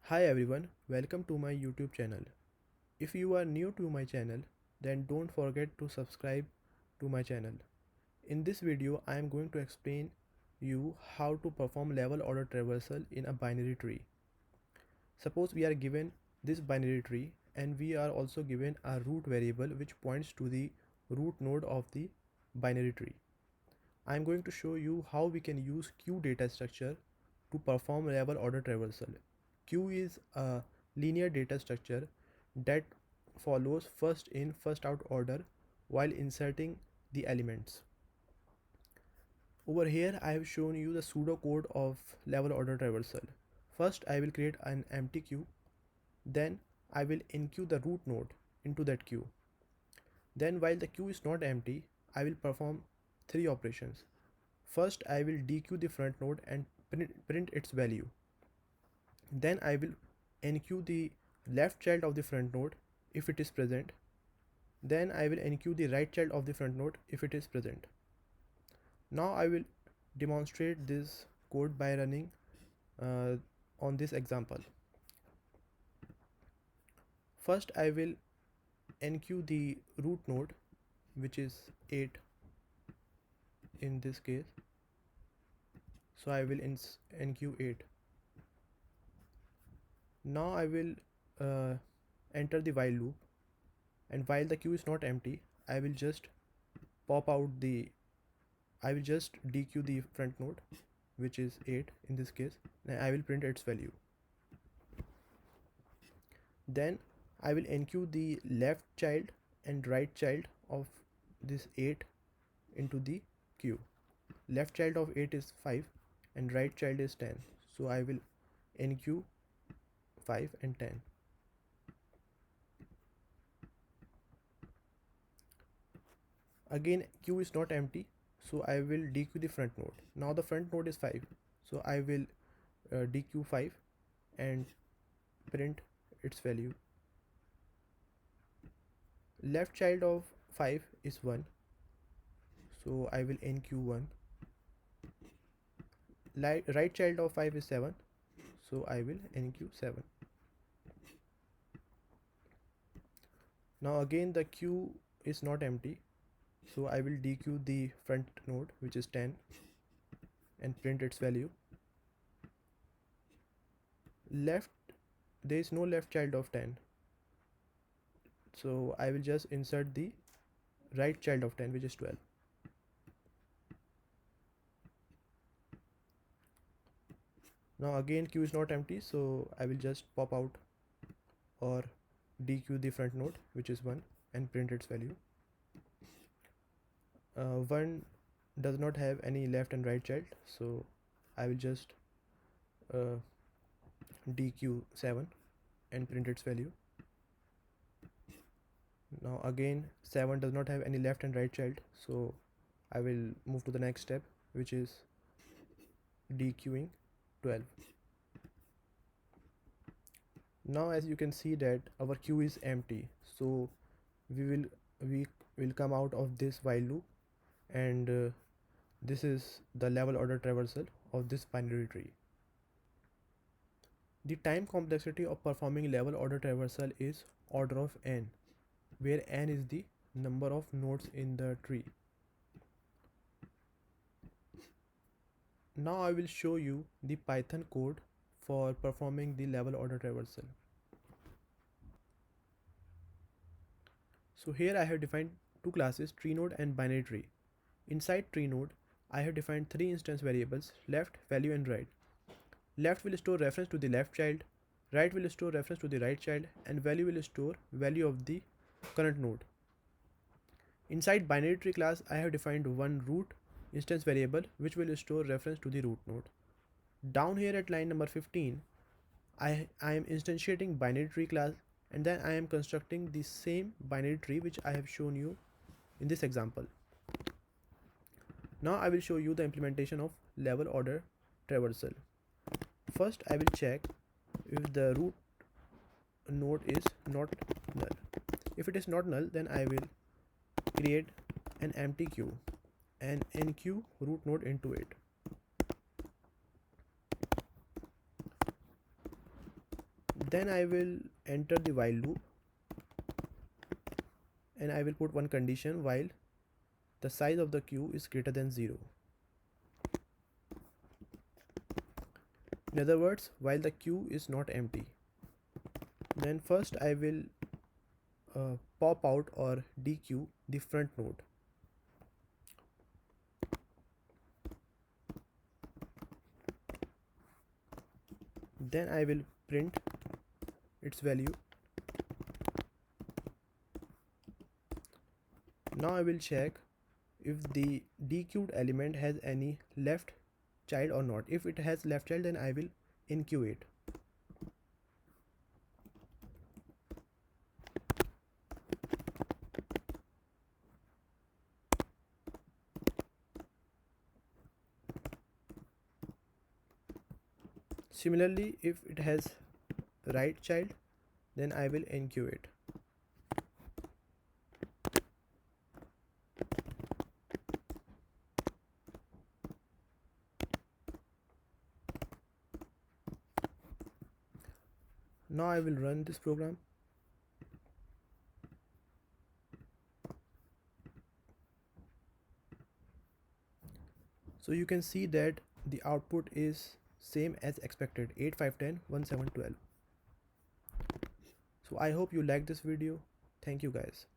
Hi everyone, welcome to my YouTube channel. If you are new to my channel, then don't forget to subscribe to my channel. In this video, I am going to explain you how to perform level order traversal in a binary tree. Suppose we are given this binary tree and we are also given a root variable which points to the root node of the binary tree. I am going to show you how we can use queue data structure to perform level order traversal. Queue is a linear data structure that follows first in first out order while inserting the elements. Over here I have shown you the pseudocode of level order traversal. First I will create an empty queue, then I will enqueue the root node into that queue. Then while the queue is not empty, I will perform three operations. First I will dequeue the front node and print its value. Then I will enqueue the left child of the front node if it is present. Then I will enqueue the right child of the front node if it is present. Now I will demonstrate this code by running on this example. First I will enqueue the root node, which is 8 in this case. So I will enqueue 8. Now I will enter the while loop, and while the queue is not empty, I will just dequeue the front node, which is 8 in this case, and I will print its value. Then I will enqueue the left child and right child of this 8 into the queue. Left child of 8 is 5 and right child is 10, so I will enqueue 5 and 10. Again queue is not empty, so I will dequeue the front node. Now the front node is 5, so I will dequeue 5 and print its value. Left child of 5 is 1, so I will enqueue 1. Right child of 5 is 7, so I will enqueue 7. Now again the queue is not empty, so I will dequeue the front node, which is 10, and print its value. Left, there is no left child of 10, so I will just insert the right child of 10, which is 12. Now again queue is not empty, so I will just pop out or dequeue the front node, which is 1, and print its value. 1 does not have any left and right child, so I will just dequeue 7 and print its value. Now again 7 does not have any left and right child, so I will move to the next step, which is dequeuing 12. Now as you can see that our queue is empty, so we will come out of this while loop, and this is the level order traversal of this binary tree. The time complexity of performing level order traversal is order of n, where n is the number of nodes in the tree. Now I will show you the Python code for performing the level order traversal. So here I have defined two classes, tree node and binary tree. Inside tree node, I have defined three instance variables: left, value, and right. Left will store reference to the left child, right will store reference to the right child, and value will store value of the current node. Inside binary tree class, I have defined one root instance variable which will store reference to the root node. Down here at line number 15, I am instantiating binary tree class, and then I am constructing the same binary tree which I have shown you in this example. Now I will show you the implementation of level order traversal. First I will check if the root node is not null. If it is not null, then I will create an empty queue and enqueue root node into it. Then I will enter the while loop and I will put one condition while the size of the queue is greater than 0. In other words, while the queue is not empty. Then first I will pop out or dequeue the front node. Then I will print its value. Now I will check if the dequeued element has any left child or not. If it has left child, then I will enqueue it. Similarly, if it has right child, then I will enqueue it. Now I will run this program. So you can see that the output is same as expected, 8, 5, 10, 1, 7, 12. So I hope you like this video. Thank you guys.